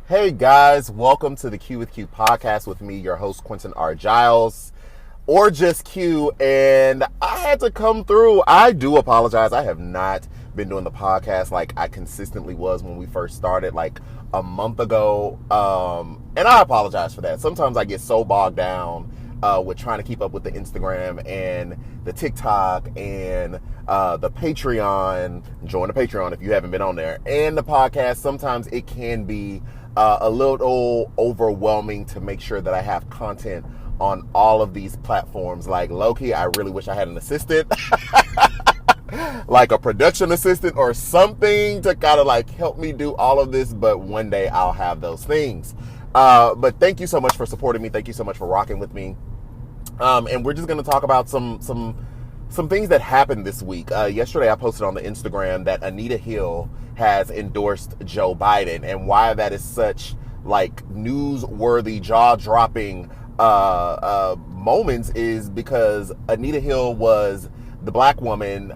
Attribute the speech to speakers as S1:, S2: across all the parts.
S1: Hey guys, welcome to the Q with Q podcast with me, your host Quentin R. Giles, or just Q. And I had to come through. I do apologize. I have not been doing the podcast like I consistently was when we first started, like a month ago. And I apologize for that. Sometimes I get so bogged down with trying to keep up with the Instagram and the TikTok and the Patreon. Join the Patreon if you haven't been on there. And the podcast. Sometimes it can be a little overwhelming to make sure that I have content on all of these platforms. Like, low-key, I really wish I had an assistant, like a production assistant or something to kind of like help me do all of this. But one day I'll have those things. But thank you so much for supporting me. Thank you so much for rocking with me. And we're just going to talk about some things that happened this week. Yesterday I posted on the Instagram that Anita Hill has endorsed Joe Biden, and why that is such like newsworthy, jaw-dropping moments is because Anita Hill was the black woman,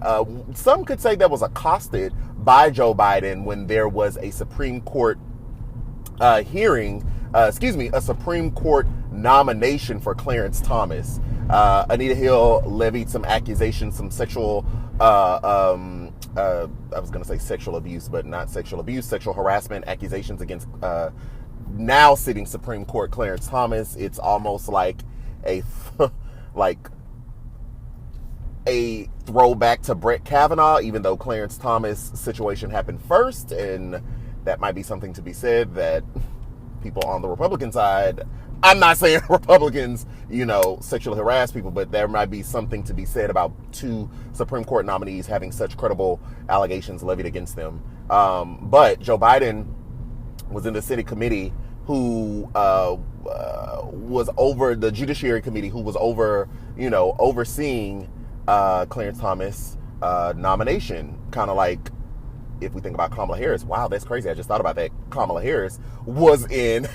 S1: some could say, that was accosted by Joe Biden when there was a Supreme Court a Supreme Court nomination for Clarence Thomas. Anita Hill levied some accusations, some sexual, I was going to say sexual abuse, but not sexual abuse, sexual harassment accusations against now sitting Supreme Court Clarence Thomas. It's almost like a throwback to Brett Kavanaugh, even though Clarence Thomas' situation happened first, and that might be something to be said that people on the Republican side, I'm not saying Republicans, sexually harass people, but there might be something to be said about two Supreme Court nominees having such credible allegations levied against them. But Joe Biden was in the Senate committee who was over the Judiciary Committee, who was overseeing Clarence Thomas' nomination. Kind of like, if we think about Kamala Harris, wow, that's crazy. I just thought about that. Kamala Harris was in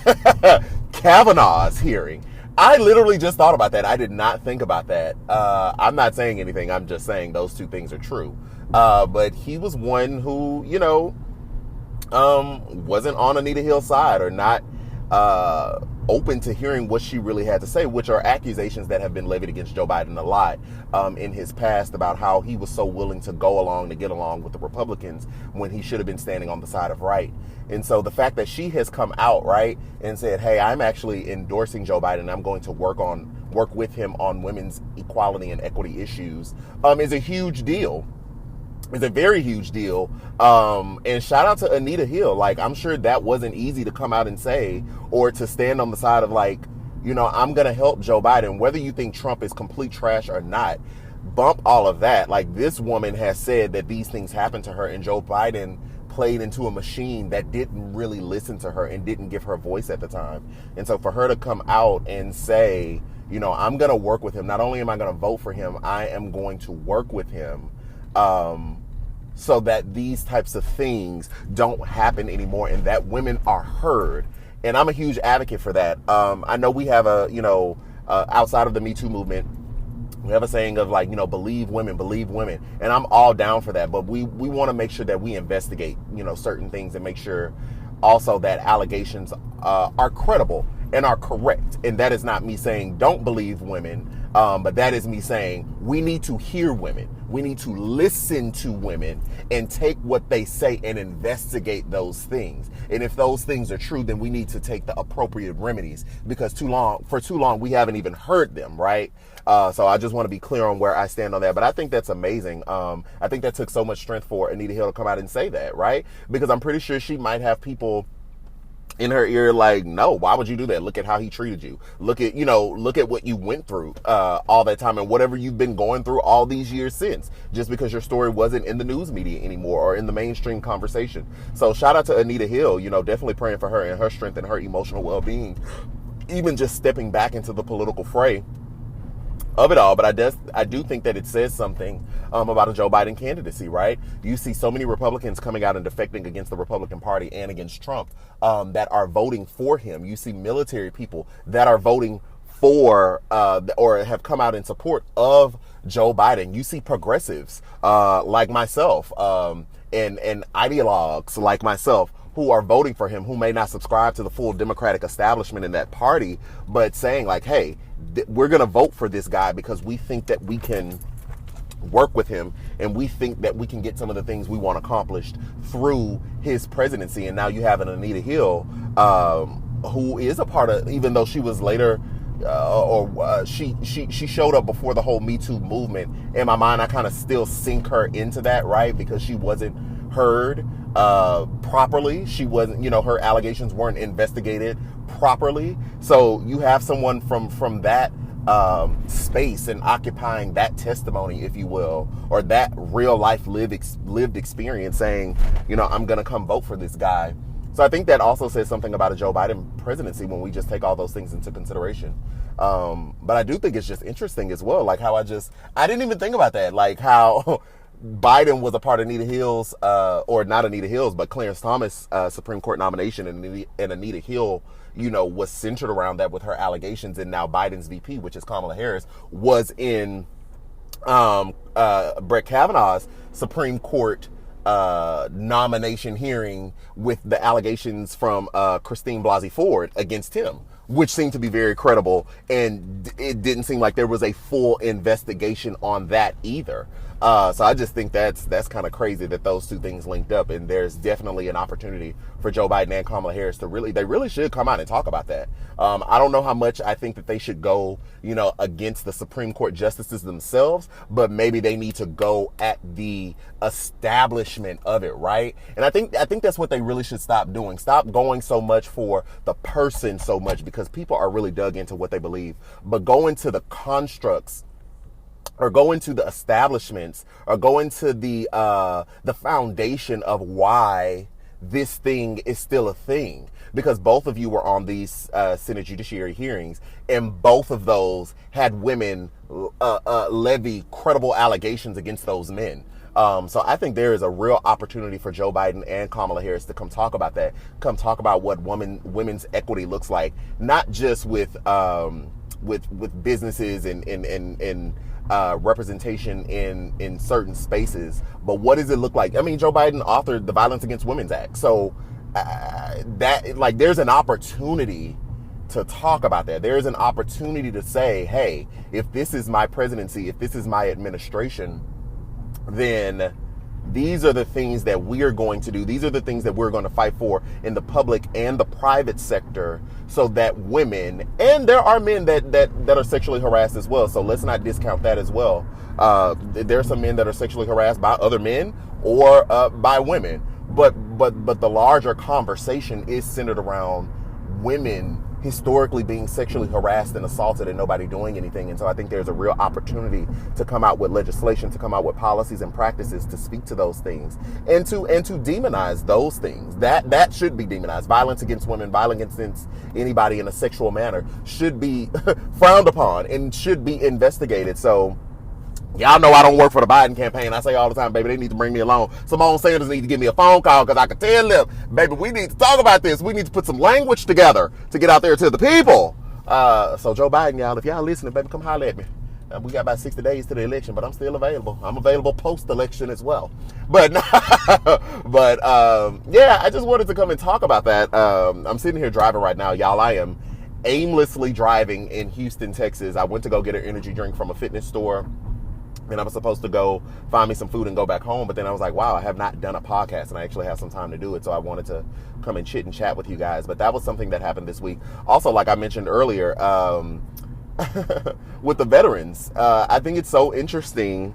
S1: Kavanaugh's hearing. I literally just thought about that. I did not think about that. I'm not saying anything. I'm just saying those two things are true. But he was one who, wasn't on Anita Hill's side, or not open to hearing what she really had to say, which are accusations that have been levied against Joe Biden a lot in his past about how he was so willing to go along to get along with the Republicans when he should have been standing on the side of right. And so the fact that she has come out, right, and said, hey, I'm actually endorsing Joe Biden, I'm going to work with him on women's equality and equity issues, is a huge deal. It's a very huge deal. And shout out to Anita Hill. Like, I'm sure that wasn't easy to come out and say, or to stand on the side of like, I'm going to help Joe Biden, whether you think Trump is complete trash or not. Bump all of that. Like, this woman has said that these things happened to her, and Joe Biden played into a machine that didn't really listen to her and didn't give her voice at the time. And so for her to come out and say, I'm going to work with him. Not only am I going to vote for him, I am going to work with him. So that these types of things don't happen anymore, and that women are heard. And I'm a huge advocate for that. I know we have outside of the Me Too movement, we have a saying of like, believe women. And I'm all down for that. But we want to make sure that we investigate, certain things, and make sure also that allegations are credible and are correct. And that is not me saying don't believe women, but that is me saying we need to hear women. We need to listen to women and take what they say and investigate those things. And if those things are true, then we need to take the appropriate remedies, because for too long we haven't even heard them, right? So I just want to be clear on where I stand on that. But I think that's amazing. I think that took so much strength for Anita Hill to come out and say that, right? Because I'm pretty sure she might have people in her ear like, no, why would you do that? Look at how he treated you. Look at what you went through all that time, and whatever you've been going through all these years since, just because your story wasn't in the news media anymore or in the mainstream conversation. So shout out to Anita Hill, definitely praying for her and her strength and her emotional well-being, even just stepping back into the political fray of it all. But I do think that it says something about a Joe Biden candidacy, right? You see so many Republicans coming out and defecting against the Republican Party and against Trump that are voting for him. You see military people that are voting for or have come out in support of Joe Biden. You see progressives like myself and ideologues like myself who are voting for him, who may not subscribe to the full Democratic establishment in that party, but saying like, hey, we're going to vote for this guy because we think that we can work with him and we think that we can get some of the things we want accomplished through his presidency. And now you have an Anita Hill, who is a part of, even though she was later she showed up before the whole Me Too movement. In my mind, I kind of still sink her into that, right? Because she wasn't heard properly. She wasn't, her allegations weren't investigated properly. So you have someone from that space and occupying that testimony, if you will, or that real life lived experience, saying, I'm going to come vote for this guy. So I think that also says something about a Joe Biden presidency when we just take all those things into consideration. But I do think it's just interesting as well, like how I didn't even think about that, like how Biden was a part of Anita Hill's, or not Anita Hill's, but Clarence Thomas' Supreme Court nomination, and Anita Hill, was centered around that with her allegations. And now Biden's VP, which is Kamala Harris, was in Brett Kavanaugh's Supreme Court nomination hearing with the allegations from Christine Blasey Ford against him, which seemed to be very credible, and it didn't seem like there was a full investigation on that either. So I just think that's kind of crazy that those two things linked up, and there's definitely an opportunity for Joe Biden and Kamala Harris to they really should come out and talk about that. I don't know how much I think that they should go, against the Supreme Court justices themselves, but maybe they need to go at the establishment of it, right? And I think that's what they really should stop doing. Stop going so much for the person so much, because people are really dug into what they believe, but go into the constructs, or go into the establishments, or go into the foundation of why this thing is still a thing. Because both of you were on these Senate Judiciary hearings, and both of those had women levy credible allegations against those men. So I think there is a real opportunity for Joe Biden and Kamala Harris to come talk about that, come talk about what women's equity looks like, not just with businesses and representation in certain spaces, but what does it look like? I mean, Joe Biden authored the Violence Against Women's Act, so there's an opportunity to talk about that. There's an opportunity to say, hey, if this is my presidency, if this is my administration, then these are the things that we are going to do. These are the things that we're going to fight for in the public and the private sector, so that women, and there are men that are sexually harassed as well, so let's not discount that as well. There are some men that are sexually harassed by other men or by women, but the larger conversation is centered around women historically being sexually harassed and assaulted and nobody doing anything. And so I think there's a real opportunity to come out with legislation, to come out with policies and practices to speak to those things, and to demonize those things. That should be demonized. Violence against women, violence against anybody in a sexual manner should be frowned upon and should be investigated. So y'all know I don't work for the Biden campaign. I say all the time, baby, they need to bring me along. Simone Sanders needs to give me a phone call, because I can tell them, baby, we need to talk about this. We need to put some language together to get out there to the people. So Joe Biden, y'all, if y'all listening, baby, come holler at me. We got about 60 days to the election, but I'm still available. I'm available post-election as well. But yeah, I just wanted to come and talk about that. I'm sitting here driving right now, y'all. I am aimlessly driving in Houston, Texas. I went to go get an energy drink from a fitness store, and I was supposed to go find me some food and go back home. But then I was like, wow, I have not done a podcast, and I actually have some time to do it. So I wanted to come and chit and chat with you guys. But that was something that happened this week. Also, like I mentioned earlier, with the veterans, I think it's so interesting,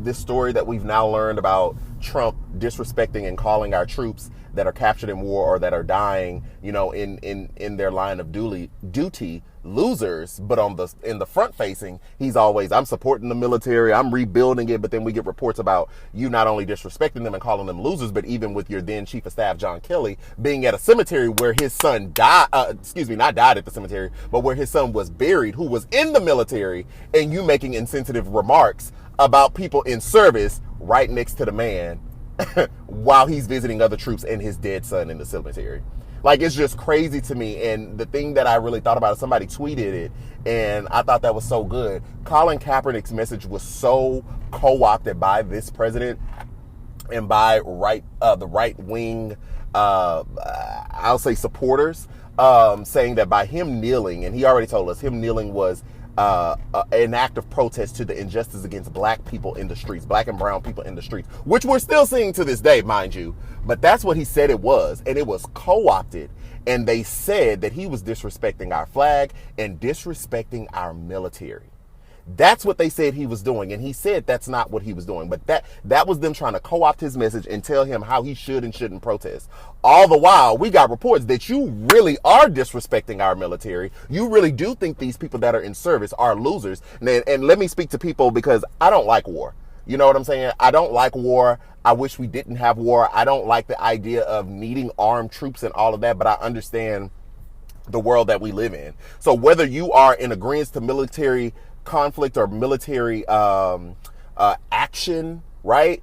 S1: this story that we've now learned about Trump disrespecting and calling our troops that are captured in war or that are dying, in their line of duty losers. But in the front facing, he's always, I'm supporting the military, I'm rebuilding it. But then we get reports about you not only disrespecting them and calling them losers, but even with your then chief of staff, John Kelly, being at a cemetery where his son died, not died at the cemetery, but where his son was buried, who was in the military, and you making insensitive remarks about people in service right next to the man while he's visiting other troops and his dead son in the cemetery. Like, it's just crazy to me. And the thing that I really thought about is somebody tweeted it, and I thought that was so good. Colin Kaepernick's message was so co-opted by this president and by the right-wing I'll say supporters, saying that by him kneeling, and he already told us him kneeling was an act of protest to the injustice against black people in the streets, black and brown people in the streets, which we're still seeing to this day, mind you. But that's what he said it was, and it was co-opted. And they said that he was disrespecting our flag and disrespecting our military. That's what they said he was doing. And he said that's not what he was doing. But that was them trying to co-opt his message and tell him how he should and shouldn't protest. All the while, we got reports that you really are disrespecting our military. You really do think these people that are in service are losers. And let me speak to people, because I don't like war. You know what I'm saying? I don't like war. I wish we didn't have war. I don't like the idea of needing armed troops and all of that, but I understand the world that we live in. So whether you are in agreement to military conflict or military action, right?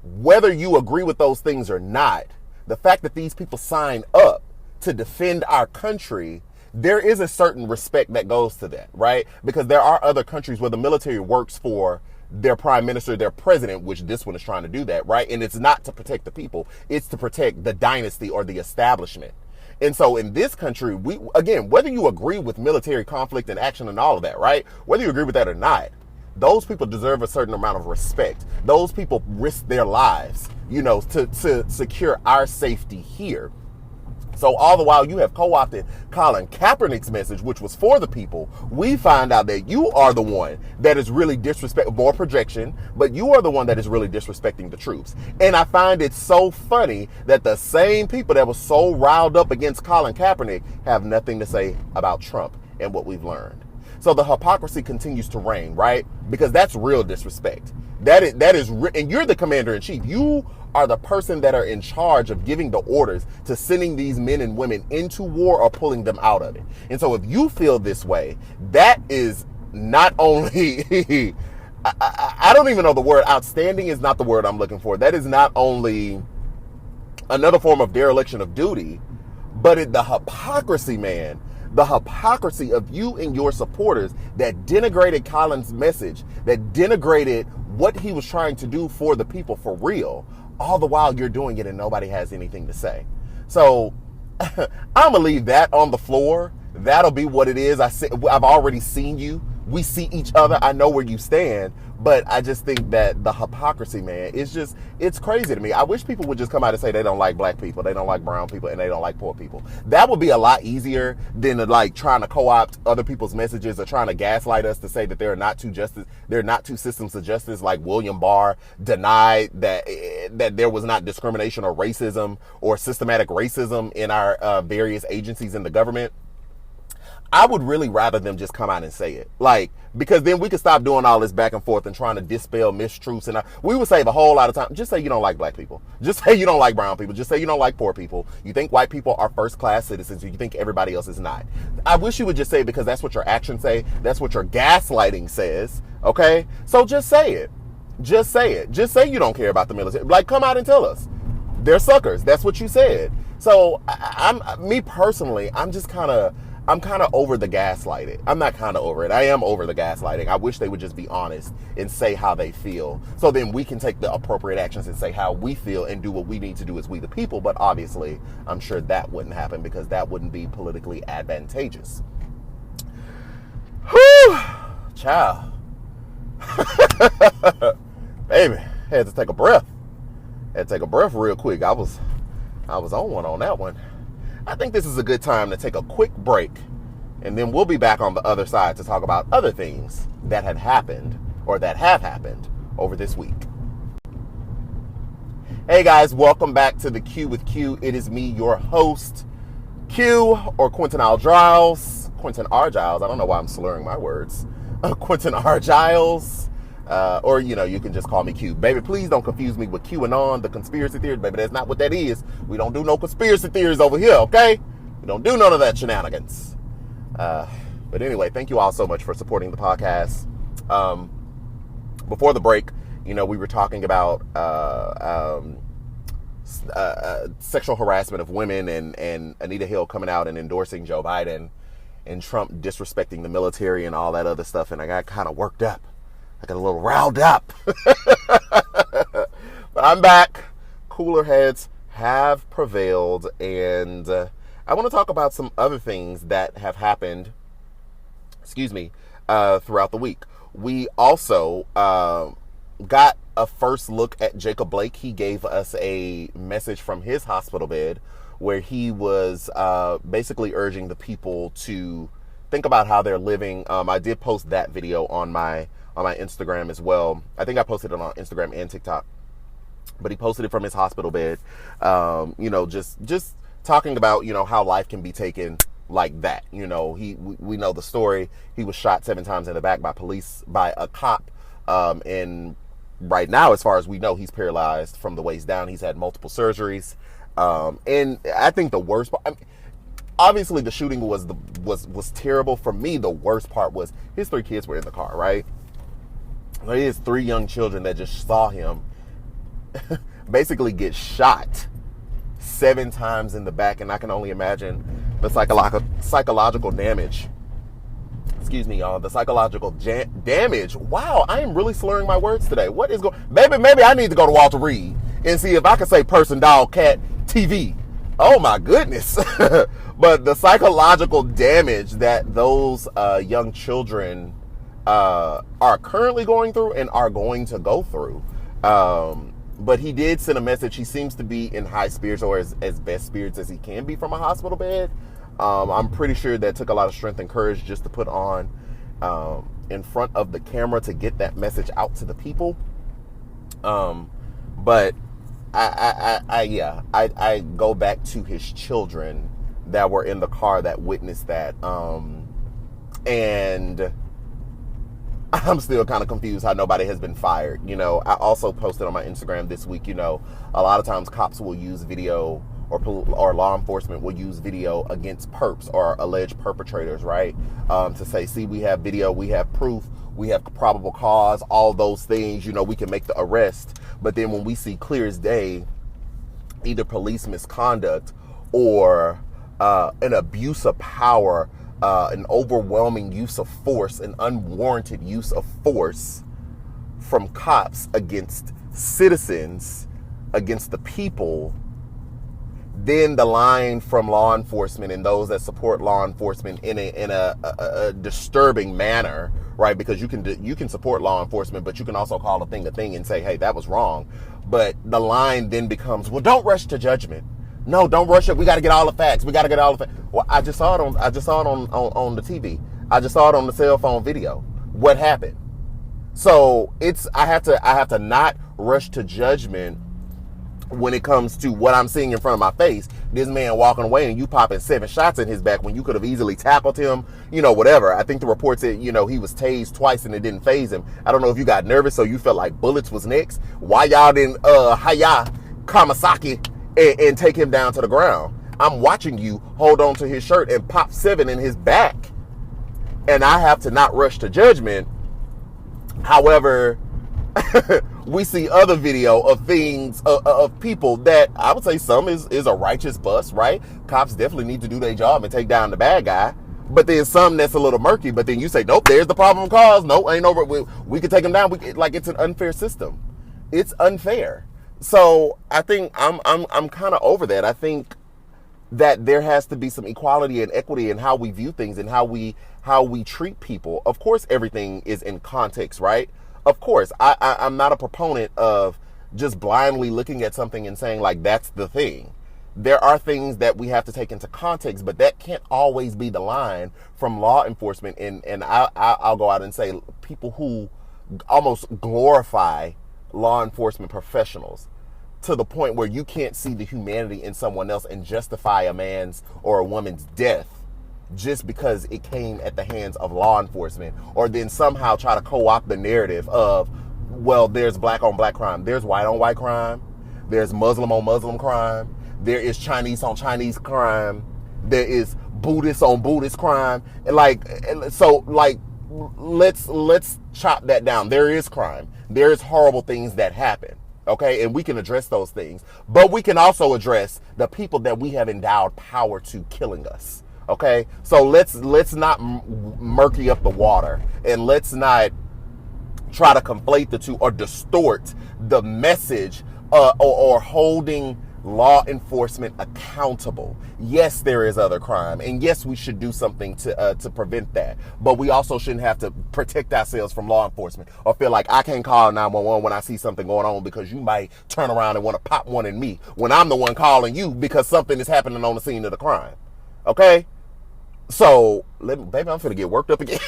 S1: Whether you agree with those things or not, the fact that these people sign up to defend our country, there is a certain respect that goes to that, right? Because there are other countries where the military works for their prime minister, their president, which this one is trying to do that, right? And it's not to protect the people, it's to protect the dynasty or the establishment. And so in this country, we, again, whether you agree with military conflict and action and all of that, right? Whether you agree with that or not, those people deserve a certain amount of respect. Those people risk their lives, you know, to secure our safety here. So all the while you have co-opted Colin Kaepernick's message, which was for the people, we find out that you are the one that is really disrespecting, more projection, but you are the one that is really disrespecting the troops. And I find it so funny that the same people that were so riled up against Colin Kaepernick have nothing to say about Trump and what we've learned. So the hypocrisy continues to reign, right? Because that's real disrespect. That is, and you're the commander in chief. You are the person that are in charge of giving the orders to sending these men and women into war or pulling them out of it. And so if you feel this way, that is not only, I don't even know the word, outstanding is not the word I'm looking for. That is not only another form of dereliction of duty, but the hypocrisy, man. The hypocrisy of you and your supporters that denigrated Colin's message, that denigrated what he was trying to do for the people for real, all the while you're doing it and nobody has anything to say. So I'm gonna leave that on the floor. That'll be what it is. I've already seen you. We see each other. I know where you stand. But I just think that the hypocrisy, man, it's crazy to me. I wish people would just come out and say they don't like black people, they don't like brown people, and they don't like poor people. That would be a lot easier than like trying to co-opt other people's messages or trying to gaslight us to say that there are not two systems of justice, like William Barr denied that there was not discrimination or racism or systematic racism in our various agencies in the government. I would really rather them just come out and say it, like, because then we could stop doing all this back and forth and trying to dispel mistruths. And we would save a whole lot of time. Just say you don't like black people. Just say you don't like brown people. Just say you don't like poor people. You think white people are first-class citizens. You think everybody else is not. I wish you would just say it, because that's what your actions say. That's what your gaslighting says. Okay? So just say it. Just say it. Just say you don't care about the military. Like, come out and tell us. They're suckers. That's what you said. So me personally, I'm kind of over the gaslighting. I'm not kind of over it. I am over the gaslighting. I wish they would just be honest and say how they feel. So then we can take the appropriate actions and say how we feel and do what we need to do as we the people. But obviously, I'm sure that wouldn't happen, because that wouldn't be politically advantageous. Whew! Child. Baby, had to take a breath. Had to take a breath real quick. I was on one on that one. I think this is a good time to take a quick break, and then we'll be back on the other side to talk about other things that had happened or that have happened over this week. Hey guys, welcome back to the Q with Q. It is me, your host, Q, or Quentin R. Giles. Quentin R. Giles. I don't know why I'm slurring my words. Quentin R. Giles. Or, you know, you can just call me Q. Baby, please don't confuse me with QAnon, the conspiracy theories. Baby, that's not what that is. We don't do no conspiracy theories over here, okay? We don't do none of that shenanigans. But anyway, thank you all so much for supporting the podcast. Before the break, you know, we were talking about sexual harassment of women and Anita Hill coming out and endorsing Joe Biden and Trump disrespecting the military and all that other stuff. And I got kind of worked up. I got a little riled up. But I'm back. Cooler heads have prevailed, and I want to talk about some other things that have happened, throughout the week. We also got a first look at Jacob Blake. He gave us a message from his hospital bed where he was basically urging the people to think about how they're living. I did post that video on my Instagram as well. I think I posted it on Instagram and TikTok. But he posted it from his hospital bed, just talking about, how life can be taken like that. We know the story. He was shot 7 times in the back by a cop. And right now, as far as we know, he's paralyzed from the waist down. He's had multiple surgeries. And I think the worst part, obviously the shooting was terrible. For me, the worst part was his 3 kids were in the car, right? His 3 young children that just saw him basically get shot 7 times in the back, and I can only imagine the psychological damage. Excuse me, y'all. The psychological damage. Wow, I am really slurring my words today. What is going? Maybe I need to go to Walter Reed and see if I can say person, dog, cat, TV. Oh my goodness. But the psychological damage that those young children are currently going through and are going to go through. But he did send a message. He seems to be in high spirits, or as best spirits as he can be from a hospital bed. I'm pretty sure that took a lot of strength and courage just to put on in front of the camera to get that message out to the people. But I go back to his children that were in the car that witnessed that. And I'm still kind of confused how nobody has been fired. I also posted on my Instagram this week, a lot of times cops will use video or law enforcement will use video against perps or alleged perpetrators, right? To say, see, we have video, we have proof, we have probable cause, all those things, we can make the arrest. But then when we see clear as day, either police misconduct or an abuse of power, an overwhelming use of force, an unwarranted use of force from cops against citizens, against the people, then the line from law enforcement and those that support law enforcement in a disturbing manner, right? Because you can support law enforcement, but you can also call a thing and say, hey, that was wrong. But the line then becomes, well, don't rush to judgment. No, don't rush it. We got to get all the facts. Well, I just saw it on the TV. I just saw it on the cell phone video. What happened? So I have to not rush to judgment when it comes to what I'm seeing in front of my face. This man walking away and you popping 7 shots in his back when you could have easily tackled him, whatever. I think the report said, he was tased twice and it didn't faze him. I don't know if you got nervous so you felt like bullets was next. Why y'all didn't Haya Kamasaki and take him down to the ground? I'm watching you hold on to his shirt and pop 7 in his back. And I have to not rush to judgment. However, we see other video of things, of people that I would say some is a righteous bust, right? Cops definitely need to do their job and take down the bad guy. But then some that's a little murky, but then you say, nope, there's the problem cause. Nope, ain't over. We can take him down. It's an unfair system. It's unfair. So I think I'm kind of over that. I think that there has to be some equality and equity in how we view things and how we treat people. Of course, everything is in context, right? Of course, I'm not a proponent of just blindly looking at something and saying like that's the thing. There are things that we have to take into context, but that can't always be the line from law enforcement. And I'll go out and say people who almost glorify law enforcement professionals to the point where you can't see the humanity in someone else and justify a man's or a woman's death just because it came at the hands of law enforcement, or then somehow try to co-opt the narrative of, well, there's black on black crime, there's white on white crime, there's Muslim on Muslim crime, there is Chinese on Chinese crime, there is Buddhist on Buddhist crime, and let's chop that down. There is crime. There is horrible things that happen. Okay, and we can address those things, but we can also address the people that we have endowed power to killing us. Okay, so let's not murky up the water, and let's not try to conflate the two or distort the message or holding law enforcement accountable. Yes, there is other crime, and yes, we should do something to prevent that. But we also shouldn't have to protect ourselves from law enforcement or feel like I can't call 911 when I see something going on because you might turn around and want to pop one in me when I'm the one calling you because something is happening on the scene of the crime. Okay? So, baby, I'm finna get worked up again.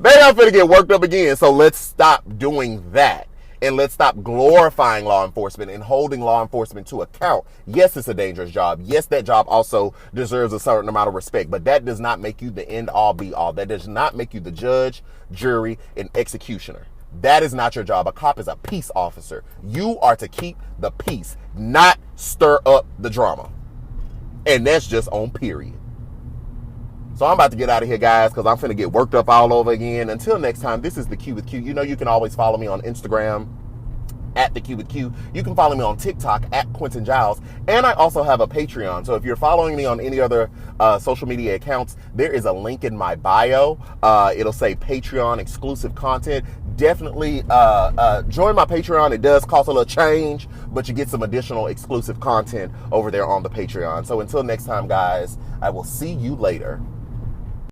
S1: Baby, I'm finna get worked up again. So let's stop doing that. And let's stop glorifying law enforcement and holding law enforcement to account. Yes, it's a dangerous job. Yes, that job also deserves a certain amount of respect, but that does not make you the end all be all. That does not make you the judge, jury, and executioner. That is not your job. A cop is a peace officer. You are to keep the peace, not stir up the drama. And that's just on period. So I'm about to get out of here, guys, because I'm finna get worked up all over again. Until next time, this is The Q with Q. You know you can always follow me on Instagram at The Q with Q. You can follow me on TikTok at Quentin Giles. And I also have a Patreon. So if you're following me on any other social media accounts, there is a link in my bio. It'll say Patreon exclusive content. Definitely join my Patreon. It does cost a little change, but you get some additional exclusive content over there on the Patreon. So until next time, guys, I will see you later.